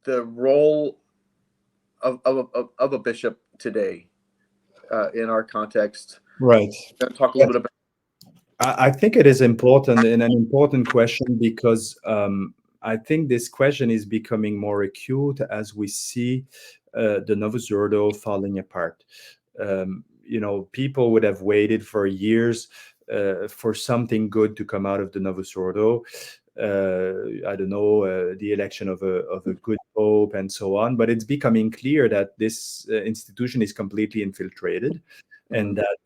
the role of a bishop today in our context. Right. Talk a little bit about. I think it is important and an important question because I think this question is becoming more acute as we see the Novus Ordo falling apart. People would have waited for years for something good to come out of the Novus Ordo. I don't know, the election of a good pope and so on. But it's becoming clear that this institution is completely infiltrated, and that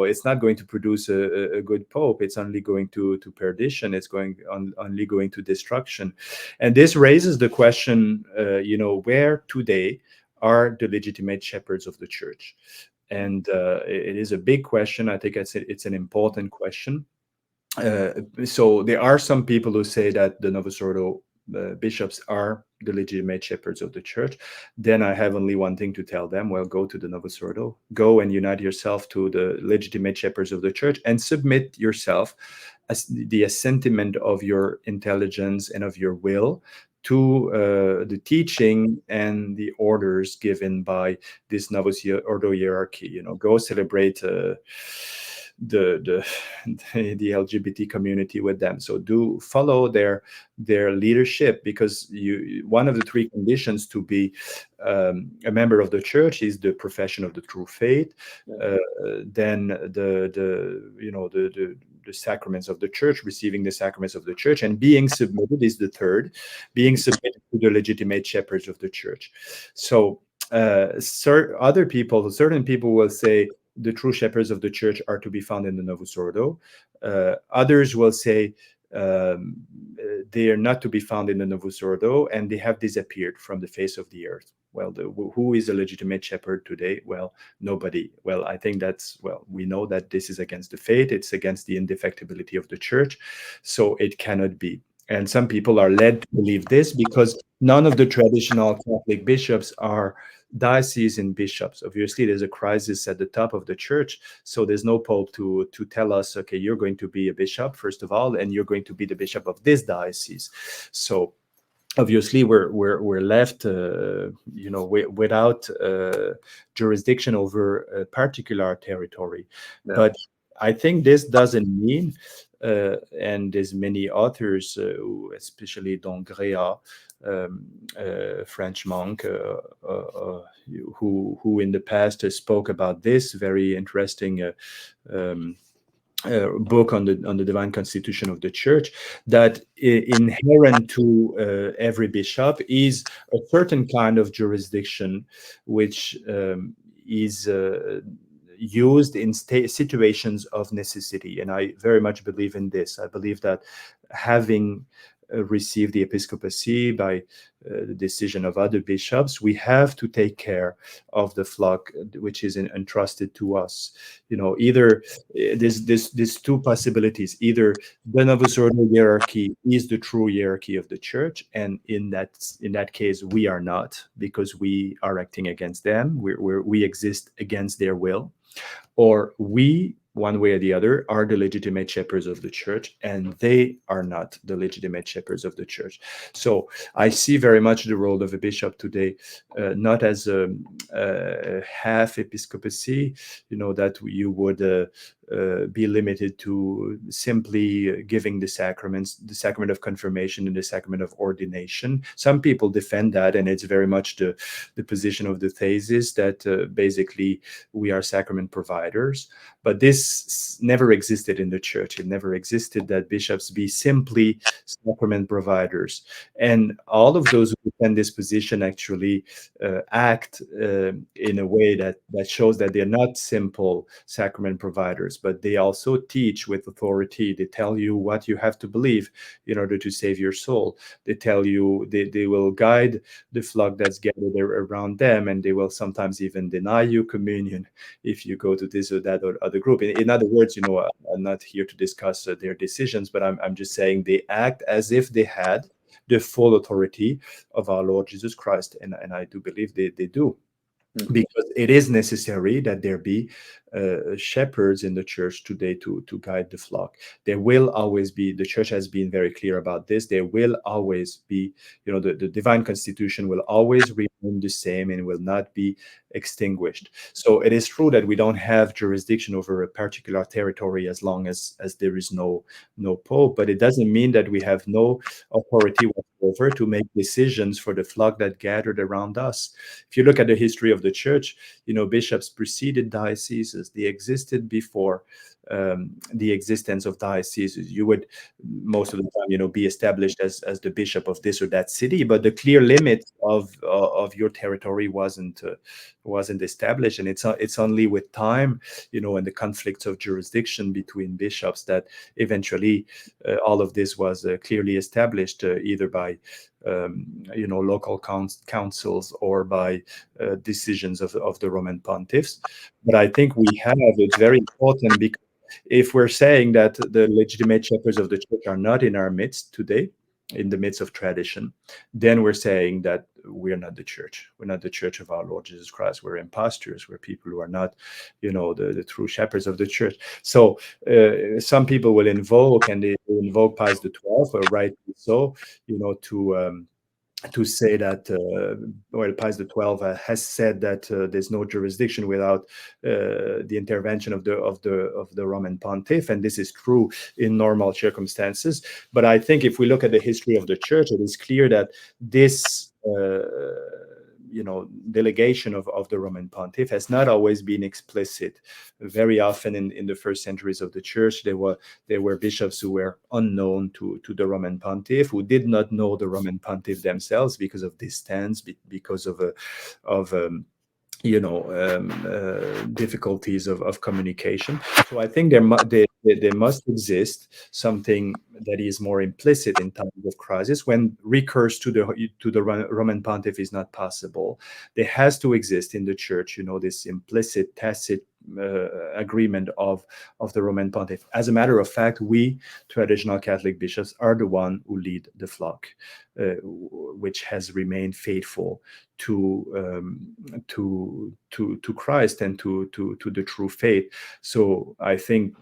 it's not going to produce a good pope. It's only going to perdition. It's only going to destruction. And this raises the question, where today are the legitimate shepherds of the church? And it is a big question. I think it's an important question. So there are some people who say that the Novus Ordo bishops are the legitimate shepherds of the church. Then I have only one thing to tell them: well, go to the Novus Ordo, go and unite yourself to the legitimate shepherds of the church, and submit yourself as the assentiment of your intelligence and of your will to the teaching and the orders given by this Novus Ordo hierarchy. Go celebrate the LGBT community with them. So do follow their leadership, because one of the three conditions to be a member of the church is the profession of the true faith, then the sacraments of the church, receiving the sacraments of the church, and being submitted is the third, being submitted to the legitimate shepherds of the church. So certain people will say the true shepherds of the church are to be found in the Novus Ordo. Others will say they are not to be found in the Novus Ordo, and they have disappeared from the face of the earth. Well, who is a legitimate shepherd today? Well, nobody. Well, I think we know that this is against the faith. It's against the indefectibility of the church. So it cannot be. And some people are led to believe this because none of the traditional Catholic bishops are diocesan bishops. Obviously, there's a crisis at the top of the church, so there's no pope to tell us, okay, you're going to be a bishop first of all, and you're going to be the bishop of this diocese. So obviously, we're left, without jurisdiction over a particular territory. Yeah. But I think this doesn't mean, and there's many authors, especially Dongrea, French monk, who in the past spoke about this very interesting book on the divine constitution of the church, that inherent to every bishop is a certain kind of jurisdiction which is used in situations of necessity. And I very much believe in this. I believe that having received the episcopacy by the decision of other bishops, we have to take care of the flock which is entrusted to us. Either there's two possibilities: either the Novus Ordo hierarchy is the true hierarchy of the church, and in that case we are not, because we are acting against them. We exist against their will, or we, one way or the other, are the legitimate shepherds of the church, and they are not the legitimate shepherds of the church. So I see very much the role of a bishop today, not as a half episcopacy, that you would be limited to simply giving the sacraments, the sacrament of confirmation and the sacrament of ordination. Some people defend that, and it's very much the position of the thesis that basically we are sacrament providers. But this never existed in the church. It never existed that bishops be simply sacrament providers. And all of those who defend this position actually act in a way that shows that they're not simple sacrament providers, but they also teach with authority. They tell you what you have to believe in order to save your soul. They tell you, they will guide the flock that's gathered around them, and they will sometimes even deny you communion if you go to this or that or other group. In other words, I'm not here to discuss their decisions, but I'm just saying they act as if they had the full authority of our Lord Jesus Christ, and I do believe they do. Because it is necessary that there be shepherds in the church today to guide the flock. There will always be, the church has been very clear about this, there will always be, the divine constitution will always remain the same and will not be extinguished. So it is true that we don't have jurisdiction over a particular territory as long as there is no pope, but it doesn't mean that we have no authority whatsoever to make decisions for the flock that gathered around us. If you look at the history of the church, bishops preceded dioceses. They existed before the existence of dioceses. You would most of the time, be established as the bishop of this or that city, but the clear limit of your territory wasn't established, and it's only with time, and the conflicts of jurisdiction between bishops that eventually all of this was clearly established, either by local councils or by decisions of the Roman pontiffs. But I think it's very important, because if we're saying that the legitimate shepherds of the church are not in our midst today, in the midst of tradition, then we're saying that we're not the church. We're not the church of our Lord Jesus Christ. We're imposters. We're people who are not, the true shepherds of the church. So some people will invoke, and they invoke Pius XII, or rightly so, to say that, Pius XII has said that there's no jurisdiction without the intervention of the Roman Pontiff, and this is true in normal circumstances. But I think if we look at the history of the Church, it is clear that this delegation of the Roman Pontiff has not always been explicit. Very often in the first centuries of the Church, there were bishops who were unknown to the Roman Pontiff, who did not know the Roman Pontiff themselves because of distance, because of difficulties of communication. So I think there must exist something that is more implicit in times of crisis, when recourse to the Roman Pontiff is not possible. There has to exist in the Church, this implicit, tacit agreement of the Roman Pontiff. As a matter of fact, we traditional Catholic bishops are the one who lead the flock, which has remained faithful to Christ and to the true faith. So I think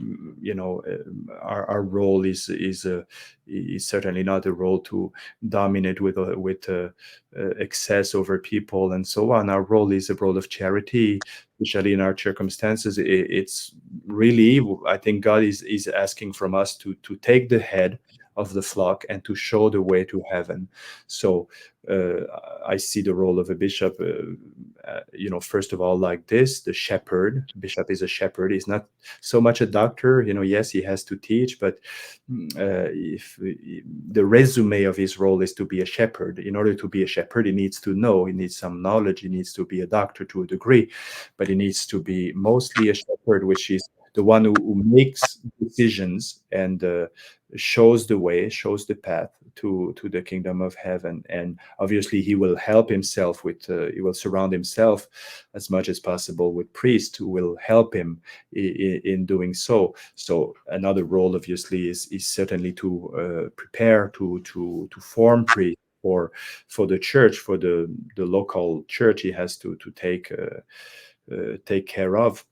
our role is certainly not a role to dominate with excess over people and so on. Our role is a role of charity, especially in our circumstances. It's really, I think God is asking from us to take the head of the flock and to show the way to heaven. So I see the role of a bishop, first of all, like this: the shepherd. Bishop is a shepherd. He's not so much a doctor. Yes, he has to teach, but if the resume of his role is to be a shepherd. In order to be a shepherd, he needs to know. He needs some knowledge. He needs to be a doctor to a degree, but he needs to be mostly a shepherd, which is the one who makes decisions and shows the way, shows the path to the kingdom of heaven. And obviously he will help himself he will surround himself as much as possible with priests who will help him in doing so. So another role obviously is certainly to prepare, to form priests for the church, for the local church he has to take care of.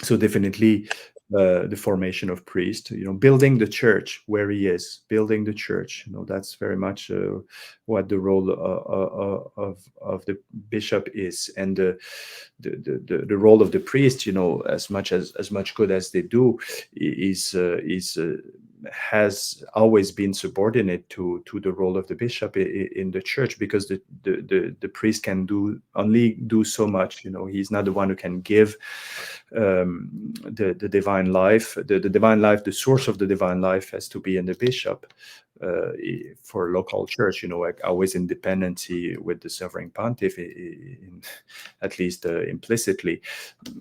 So definitely the formation of priests, building the church where he is, building the church. That's very much what the role of the bishop is, and the role of the priest, as much good as they do, has always been subordinate to the role of the bishop in the church, because the priest can only do so much. He's not the one who can give the divine life. The divine life, the source of the divine life, has to be in the bishop for a local church. Like always in dependency with the sovereign pontiff, at least implicitly.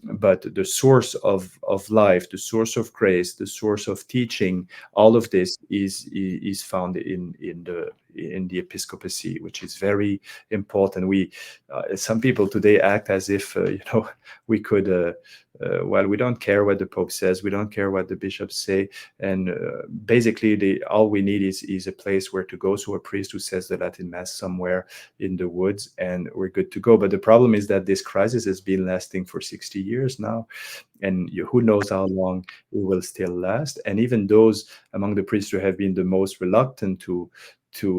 But the source of life, the source of grace, the source of teaching, all of this is found in in the episcopacy, which is very important. We some people today act as if we could well, we don't care what the Pope says, we don't care what the bishops say, and basically all we need is a place where to go, so a priest who says the Latin Mass somewhere in the woods, and we're good to go. But the problem is that this crisis has been lasting for 60 years now, and who knows how long it will still last. And even those among the priests who have been the most reluctant to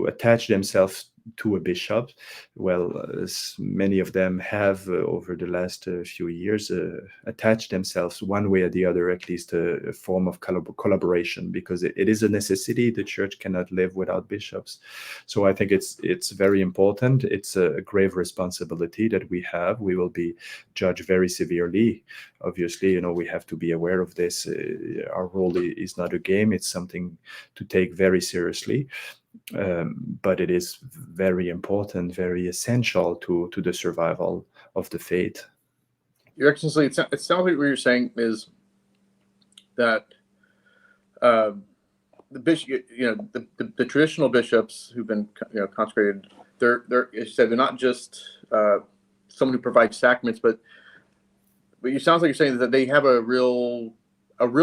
attach themselves to a bishop, well, many of them have over the last few years attached themselves one way or the other, at least a form of collaboration, because it is a necessity. The church cannot live without bishops. So I think it's very important. It's a grave responsibility that we have. We will be judged very severely. Obviously, we have to be aware of this. Our role is not a game. It's something to take very seriously. But it is very important, very essential to the survival of the faith. Your Excellency, it sounds like what you're saying is that the bishop, the traditional bishops who've been consecrated, they're as you said, they're not just someone who provides sacraments, but it sounds like you're saying that they have a real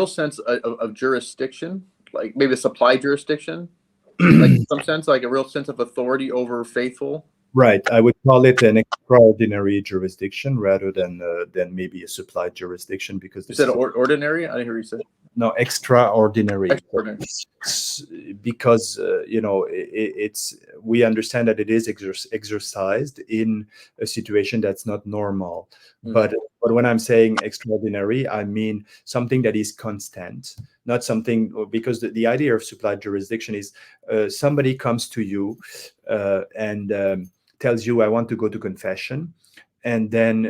sense of jurisdiction, like maybe a supply jurisdiction. Like in some sense, like a real sense of authority over faithful. Right. I would call it an extraordinary jurisdiction rather than maybe a supplied jurisdiction, because you said ordinary. I didn't hear you say. No, extraordinary. Extraordinary. Because it's we understand that it is exercised in a situation that's not normal. But when I'm saying extraordinary, I mean something that is constant, not something, because the idea of supplied jurisdiction is somebody comes to you and tells you, I want to go to confession. And then,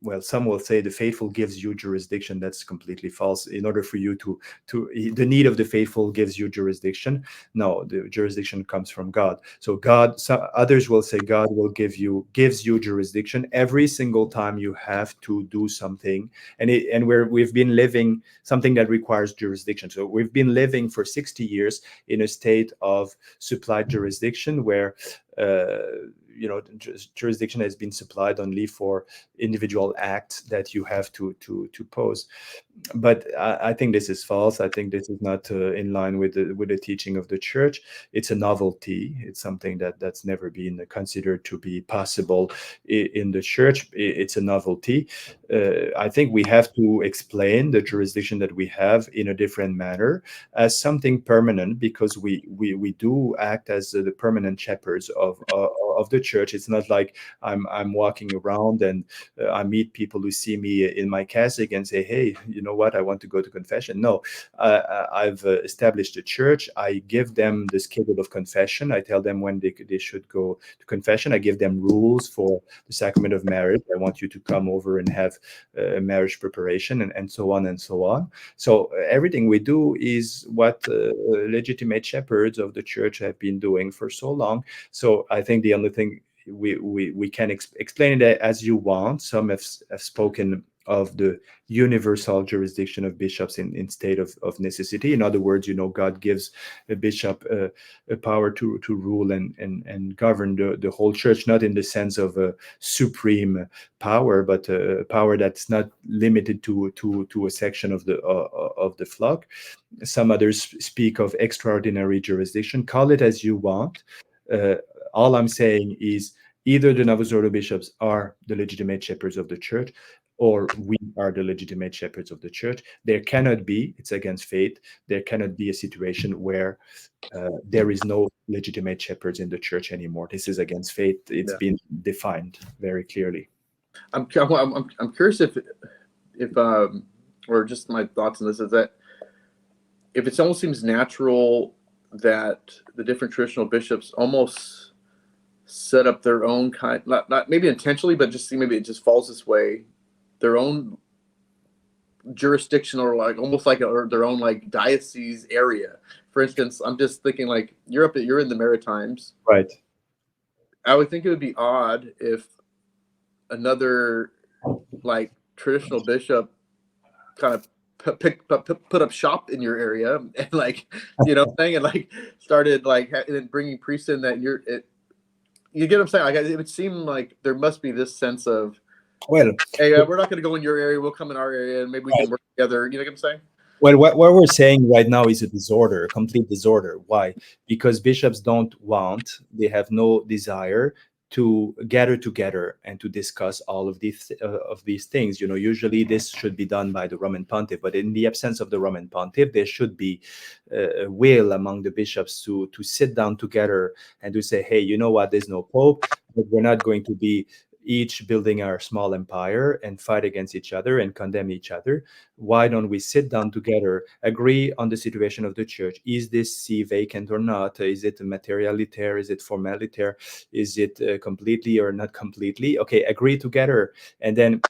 well, some will say the faithful gives you jurisdiction. That's completely false. In order for you to the need of the faithful gives you jurisdiction. No, the jurisdiction comes from God. So others will say God gives you jurisdiction every single time you have to do something. And we've been living something that requires jurisdiction. So we've been living for 60 years in a state of supplied jurisdiction where jurisdiction has been supplied only for individual acts that you have to pose. But I think this is false. I think this is not in line with the teaching of the Church. It's a novelty. It's something that's never been considered to be possible in the Church. It's a novelty. I think we have to explain the jurisdiction that we have in a different manner as something permanent, because we do act as the permanent shepherds of the Church. It's not like I'm walking around and I meet people who see me in my cassock and say, hey, you know what, I want to go to confession. No, I've established a church. I give them the schedule of confession. I tell them when they should go to confession. I give them rules for the sacrament of marriage. I want you to come over and have a marriage preparation, and so on and so on. So everything we do is what legitimate shepherds of the Church have been doing for so long. So I think the only thing we can explain it as you want. Some have spoken of the universal jurisdiction of bishops in state of necessity. In other words, God gives a bishop a power to rule and govern the whole Church, not in the sense of a supreme power, but a power that's not limited to a section of the flock. Some others speak of extraordinary jurisdiction. Call it as you want. All I'm saying is either the Novus Ordo bishops are the legitimate shepherds of the Church, or we are the legitimate shepherds of the Church. There cannot be, it's against faith, there cannot be a situation where there is no legitimate shepherds in the Church anymore. This is against faith. It's been defined very clearly. I'm curious if or just my thoughts on this is that if it almost seems natural that the different traditional bishops almost set up their own kind, not maybe intentionally, but just maybe it just falls this way, their own jurisdiction, or like almost like their own like diocese area. For instance, I'm just thinking like you're in the Maritimes, right? I would think it would be odd if another like traditional bishop kind of put up shop in your area, and like, you know what I'm saying, and like started like and then bringing priests in that you get what I'm saying? Like, it would seem like there must be this sense of, Well, hey, we're not going to go in your area, we'll come in our area, and maybe we can work together. You know what I'm saying? well, what we're saying right now is a disorder, a complete disorder. Why? Because bishops they have no desire to gather together and to discuss all of these things. You know, usually this should be done by the Roman Pontiff, but in the absence of the Roman Pontiff, there should be a will among the bishops to sit down together and to say, hey, you know what? There's no Pope, but we're not going to be each building our small empire and fight against each other and condemn each other. Why don't we sit down together, agree on the situation of the church? Is this see vacant or not? Is it materialitaire? Is it formalitaire? Is it completely or not completely? Okay, agree together, and then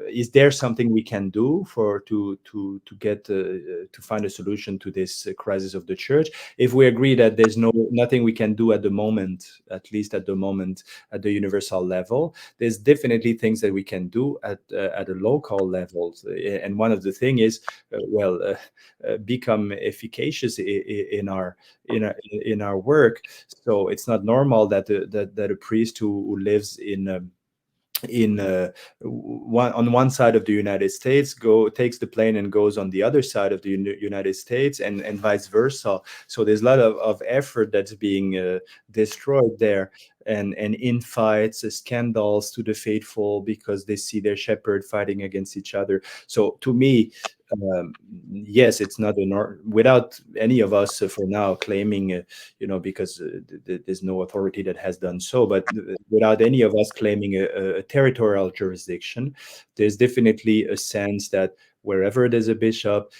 is there something we can do to get to find a solution to this crisis of the church? If we agree that there's nothing we can do at the moment, at least at the moment, at the universal level, there's definitely things that we can do at a local level. And one of the thing is, become efficacious in our work. So it's not normal that a priest who lives on one side of the United States takes the plane and goes on the other side of the United States, and vice versa. So there's a lot of effort that's being destroyed there, and infights, scandals to the faithful because they see their shepherd fighting against each other. So to me, yes, it's not without any of us for now claiming, because there's no authority that has done so, but without any of us claiming a territorial jurisdiction, there's definitely a sense that wherever there's a bishop,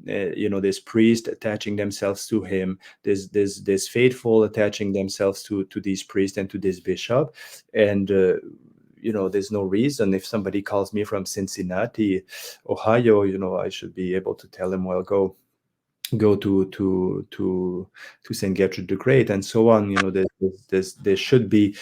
there's priests attaching themselves to him, there's faithful attaching themselves to these priests and to this bishop, and there's no reason if somebody calls me from Cincinnati, Ohio, I should be able to tell them, well, go to St. Gertrude the Great, and so on. There should be,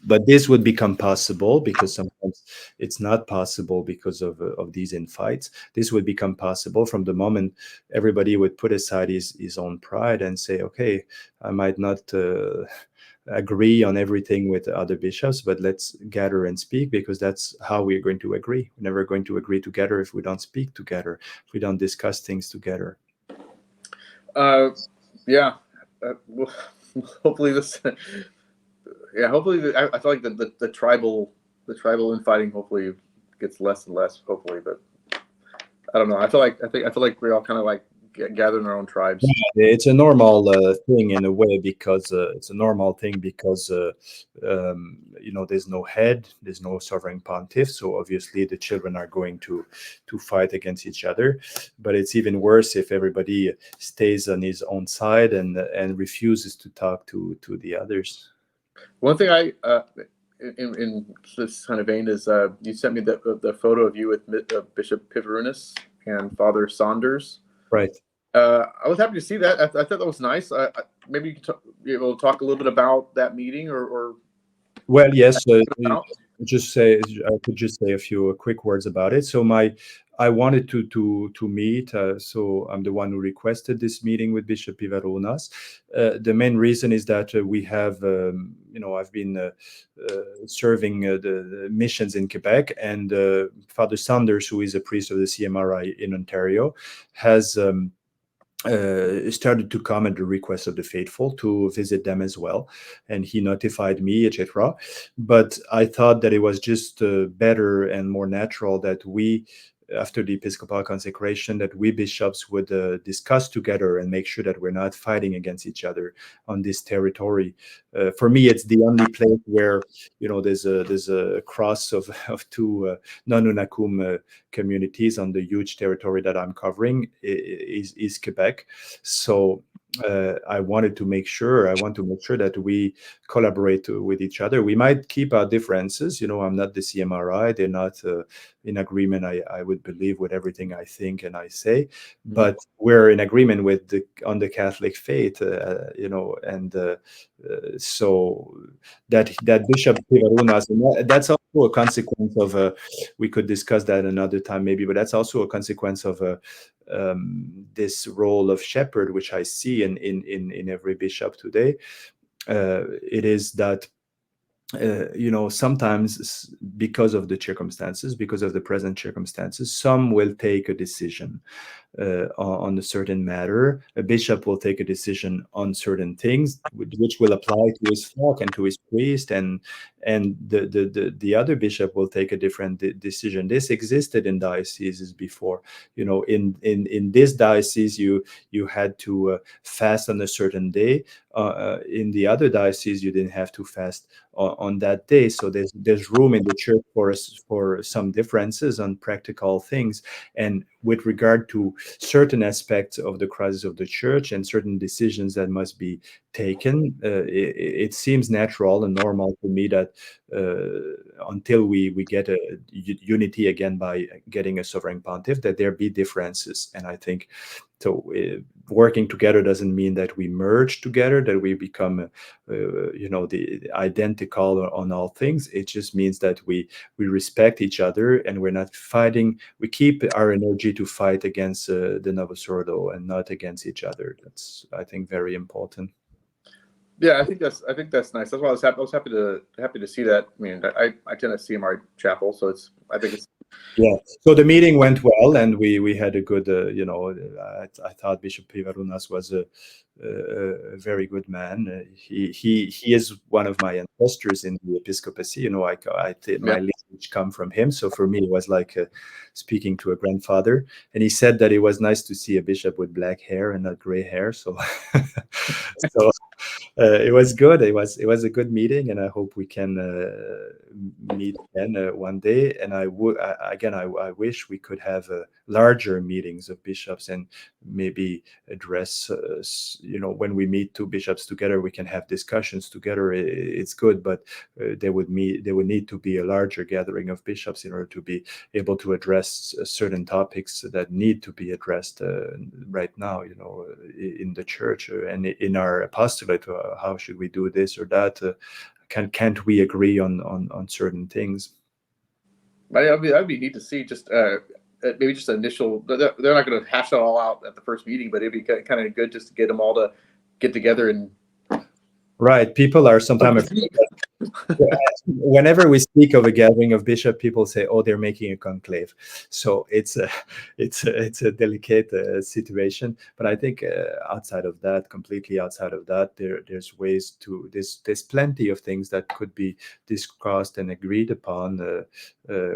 but this would become possible because sometimes it's not possible because of these infights. This would become possible from the moment everybody would put aside his own pride and say, okay, I might not agree on everything with other bishops, but let's gather and speak, because that's how we're going to agree. We're never going to agree together if we don't speak together, if we don't discuss things together. Yeah. Well, hopefully this. Yeah, hopefully I feel like the tribal infighting hopefully gets less and less. Hopefully, but I don't know. I feel like we're all kind of like gathering our own tribes. It's a normal thing in a way, because there's no head, there's no sovereign pontiff, so obviously the children are going to fight against each other. But it's even worse if everybody stays on his own side and refuses to talk to the others. One thing in this kind of vein is you sent me the photo of you with Bishop Pivarunis and Father Saunders. Right. I was happy to see that. I thought that was nice. Maybe you could be able to talk a little bit about that meeting, or. Well, yes. I could just say a few quick words about it. So I wanted to meet. So I'm the one who requested this meeting with Bishop Pivarunas. The main reason is that we have, I've been serving the missions in Quebec, and Father Saunders, who is a priest of the CMRI in Ontario, has started to come at the request of the faithful to visit them as well, and he notified me, etc. But I thought that it was just better and more natural that we, after the episcopal consecration, that we bishops would discuss together and make sure that we're not fighting against each other on this territory. For me, it's the only place where there's a cross of two non-Unacum communities on the huge territory that I'm covering is Quebec. So I want to make sure that we collaborate with each other. We might keep our differences. I'm not the CMRI. They're not in agreement, I would believe, with everything I think and I say. But we're in agreement on the Catholic faith, and so that Bishop Pivarunas, and that's also a consequence of we could discuss that another time maybe, but that's also a consequence of this role of shepherd, which I see in every bishop today. It is that sometimes because of the circumstances, because of the present circumstances, some will take a decision on a certain matter. A bishop will take a decision on certain things, which will apply to his flock and to his priest, and the other bishop will take a different decision. This existed in dioceses before. In this diocese, you had to fast on a certain day. In the other diocese, you didn't have to fast on that day. So there's room in the church for some differences on practical things. And with regard to certain aspects of the crisis of the church and certain decisions that must be taken, it seems natural and normal to me that until we get a unity again by getting a sovereign pontiff, that there be differences. And I think so. Working together doesn't mean that we merge together, that we become, the identical on all things. It just means that we respect each other and we're not fighting. We keep our energy to fight against the Novus Ordo and not against each other. That's, I think, very important. Yeah, I think that's nice. That's why I was happy to see that. I mean, I tend to see him our chapel, so I think it's. Yeah. So the meeting went well, and we had a good. I thought Bishop Pivarunas was a very good man. He is one of my ancestors in the episcopacy. My lineage come from him, so for me it was like speaking to a grandfather. And he said that it was nice to see a bishop with black hair and not gray hair. So, so. It was good. It was a good meeting, and I hope we can meet again one day. And I wish we could have larger meetings of bishops and maybe address. When we meet two bishops together, we can have discussions together. It's good, but there would need to be a larger gathering of bishops in order to be able to address certain topics that need to be addressed right now. In the church and in our apostolate. How should we do this or that? Can't we agree on certain things? That'd be neat to see. Just maybe just initial. They're not going to hash it all out at the first meeting, but it'd be kind of good just to get them all to get together and. Right, people are sometimes. Whenever we speak of a gathering of bishops, people say, "Oh, they're making a conclave." So it's a delicate situation. But I think completely outside of that, there's ways to there's plenty of things that could be discussed and agreed upon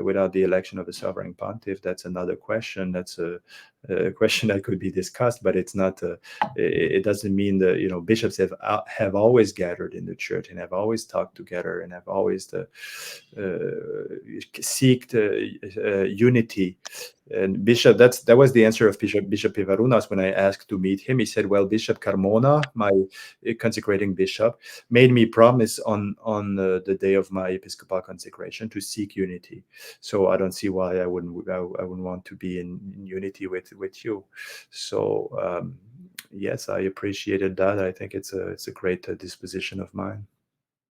without the election of a sovereign pontiff. That's another question. That's a question that could be discussed, but it's not. It doesn't mean that bishops have always gathered in the church and have always talked together and have always seeked unity. And Bishop, that was the answer of Bishop Pivarunas when I asked to meet him. He said, "Well, Bishop Carmona, my consecrating bishop, made me promise on the day of my episcopal consecration to seek unity. So I don't see why I wouldn't want to be in unity with you." So yes, I appreciated that. I think it's a great disposition of mine.